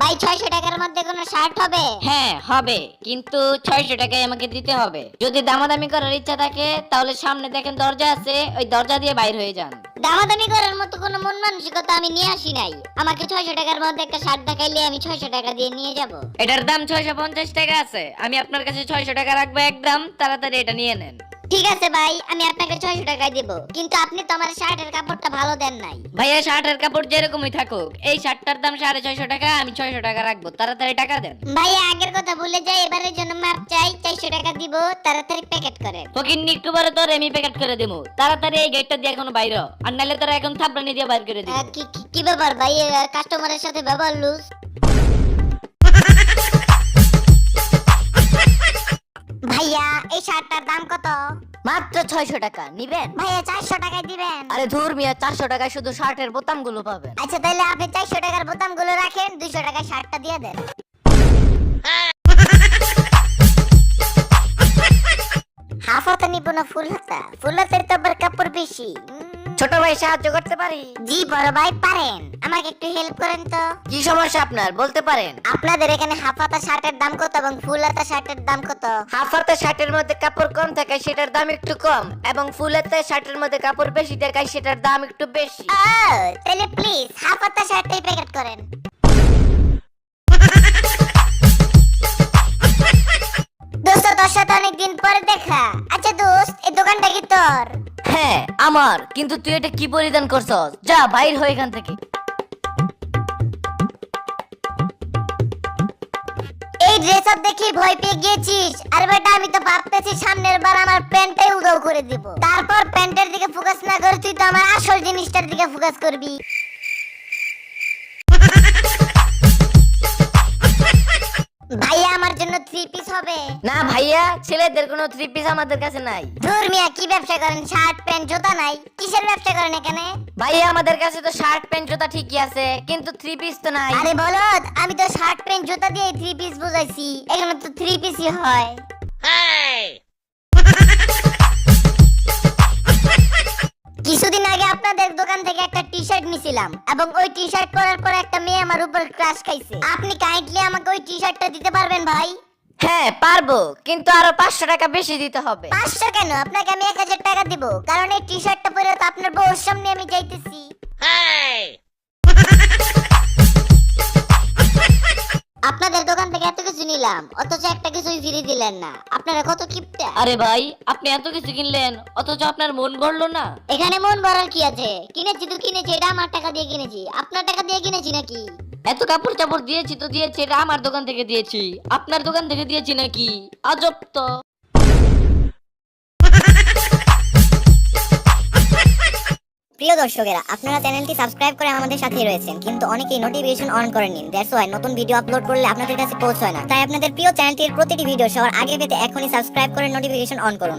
ভাই 600 টাকার মধ্যে কোনো শার্ট হবে? হ্যাঁ হবে, কিন্তু 600 টাকায় আমাকে দিতে হবে। যদি দামাদামি করার ইচ্ছা থাকে তাহলে সামনে দেখেন দরজা আছে, ওই দরজা দিয়ে বাইর হয়ে যান। দামাদামি করার মতো কোনো মন মানসিকতা আমি নিয়ে আসি নাই। আমাকে 600 টাকার মধ্যে একটা শার্ট দেখাইলে আমি 600 টাকা দিয়ে নিয়ে যাব। এটার দাম 650 টাকা আছে, আমি আপনার কাছে 600 টাকা রাখবো একদম, তাড়াতাড়ি এটা নিয়ে নেন। ঠিক আছে ভাই, আমি আপনাকে 600 টাকায় দেব, কিন্তু আপনি তো আমার শার্টের কাপড়টা ভালো দেন নাই। ভাইয়া শার্টের কাপড় যেরকমই থাকুক, এই শার্টটার দাম 650 টাকা, আমি 600 টাকা রাখবো, তাড়াতাড়ি টাকা দেন। ভাইয়া আগের কথা ভুলে যাই, এবারের জন্য মাপ চাই। 400 টাকা দিব, তাড়াতাড়ি প্যাকেট করেন। ফকিন্নি একটু পরে তোর আমি প্যাকেট করে দেবো, তাড়াতাড়ি এই গেটটা দিয়ে এখন বাইরে হ। আর নাহলে তোরা এখন থাপড়ানি দিয়ে বাইর করে দিবি। কি ব্যাপার ভাই, কাস্টমারের সাথে ব্যবহার লুজ? ভাইয়া এই শার্টটার দাম কত? মাত্র 600 টাকা নিবেন? ভাইয়া 400 টাকায় দিবেন। আরে ধুর মিয়া, 400 টাকায় শুধু শার্টের বোতাম গুলো পাবেন। আচ্ছা তাহলে আপনি 400 টাকার বোতামগুলো রাখেন, 200 টাকায় শার্টটা দিয়ে দেন। হাফ হাতা নিব না ফুল হাতা? ফুল হাতের তো আবার কাপড় বেশি। ছোট ভাই সাহায্য করতে পারি? জি বড় ভাই পারেন, আমাকে একটু হেল্প করেন তো। কি সমস্যা আপনার বলতে পারেন? আপনাদের এখানে হাফ হাতা শার্টের দাম কত এবং ফুল হাতা শার্টের দাম কত? হাফ হাতা শার্টের মধ্যে কাপড় কম থাকে সেটার দাম একটু কম, এবং ফুল হাতা শার্টের মধ্যে কাপড় বেশি থাকে সেটার দাম একটু বেশি। তাহলে প্লিজ হাফ হাতা শার্টটাই প্যাকেট করেন। দোস্ত, তোর সাথে অনেকদিন পরে দেখা। আচ্ছা দোস্ত, এই দোকানটা কি তোর? হ্যাঁ আমার, কিন্তু তুই এটা কি পরিধান করছস? যা বাইর হয়ে এখান থেকে। এই ড্রেস আপ দেখি ভয় পেয়ে গেছিস? আর বেটা আমি তো ভাবতেছি সামনের বার আমার প্যান্টটাই উধাও করে দিব। তারপর প্যান্টের দিকে ফোকাস না করে তুই তো আমার আসল জিনিসটার দিকে ফোকাস করবি। ভাইয়া আমার জন্য 3 পিস হবে? না ভাইয়া, ছেলেদের কোনো থ্রি পিস আমাদের কাছে নাই। ধুর মিয়া, কি ব্যবসা করেন? শার্ট প্যান্ট জুতা নাই? কিসের ব্যবসা করেন এখানে? ভাইয়া আমাদের কাছে তো শার্ট প্যান্ট জুতা ঠিকই আছে, কিন্তু থ্রি পিস তো নাই। আরে বলদ, আমি তো শার্ট প্যান্ট জুতা দিয়ে 3 পিস বুঝাইছি, এখানে তো 3 পিসই হয়। কিছুদিন আগে আপনাদের দোকান থেকে একটা টি শার্ট নিছিলাম, এবং ওই টি শার্ট পরার পর একটা মেয়ে আমার উপর ক্রাশ খাইছে। আপনি কাইন্ডলি আমাকে ওই টি শার্টটা দিতে পারবেন ভাই? হ্যাঁ পারবো, কিন্তু আরো 500 টাকা বেশি দিতে হবে। 500 কেন? আপনাকে আমি 1000 টাকা দিব, কারণ এই টি শার্টটা পরে তো আপনার বউর সামনে আমি যাইতেছি। আপনাদের দোকান থেকে এত কিছু নিলাম, অথচ একটা কিছুই ফ্রি দিলেন না। আপনারা কত কিপটা! আরে ভাই, আপনি এত কিছু কিনলেন অথচ আপনার মন ভরলো না? এখানে মন ভরার কি আছে? কিনেছি তো কিনেছি, এটা আমার টাকা দিয়ে কিনেছি। আপনার টাকা দিয়ে কিনেছি নাকি? এত কাপড় চাপড় দিয়েছি তো দিয়েছি, এটা আমার দোকান থেকে দিয়েছি, আপনার দোকান থেকে দিয়েছি নাকি? আজব তো। প্রিয় দর্শকেরা, আপনারা চ্যানেলটি সাবস্ক্রাইব করে আমাদের সাথেই রয়েছেন, কিন্তু অনেকেই নোটিফিকেশন অন করেননি। দ্যাটস ওয়াই নতুন ভিডিও আপলোড করলে আপনাদের কাছে পৌঁছায় না। তাই আপনাদের প্রিয় চ্যানেলটির প্রতিটি ভিডিও সবার আগে পেতে এখনই সাবস্ক্রাইব করে নোটিফিকেশন অন করুন।